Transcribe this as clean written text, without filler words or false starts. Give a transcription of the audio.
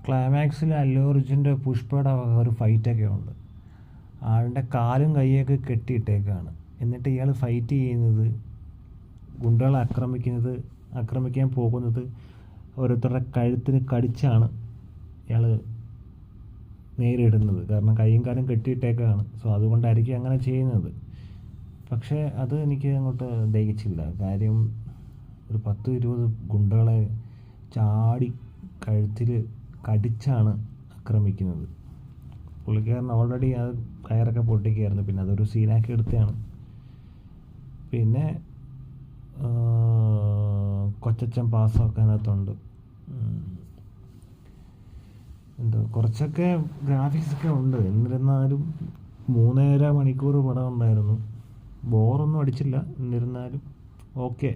ക്ലൈമാക്സിൽ അല്ലു അർജുൻ്റെ പുഷ്പയുടെ ഒരു ഫൈറ്റൊക്കെ ഉണ്ട്. ആളുടെ കാലും കൈയൊക്കെ കെട്ടിയിട്ടേക്കാണ്. എന്നിട്ട് ഇയാൾ ഫൈറ്റ് ചെയ്യുന്നത്, ഗുണ്ടകളെ ആക്രമിക്കാൻ പോകുന്നത് ഓരോരുത്തരുടെ കഴുത്തിന് കടിച്ചാണ് ഇയാൾ നേരിടുന്നത്. കാരണം കൈയും കാലും കെട്ടിയിട്ടേക്കാണ്. സോ അതുകൊണ്ടായിരിക്കും അങ്ങനെ ചെയ്യുന്നത്. പക്ഷേ അത് എനിക്ക് അങ്ങോട്ട് ദഹിച്ചില്ല. കാര്യം ഒരു 10-20 ഗുണ്ടകളെ ചാടി കഴുത്തിൽ കടിച്ചാണ് ആക്രമിക്കുന്നത്. പുള്ളിക്കാരൻ ഓൾറെഡി അത് കയറൊക്കെ പൊട്ടിക്കായിരുന്നു. പിന്നെ അതൊരു സീനാക്കി എടുത്തതാണ്. പിന്നെ കൊച്ചച്ചൻ പാസ്സൊക്കെ അതിനകത്തുണ്ട്. എന്തോ കുറച്ചൊക്കെ ഗ്രാഫിക്സൊക്കെ ഉണ്ട്. എന്നിരുന്നാലും 3.5 മണിക്കൂർ പടം ഉണ്ടായിരുന്നു. ബോറൊന്നും അടിച്ചില്ല. എന്നിരുന്നാലും ഓക്കെ.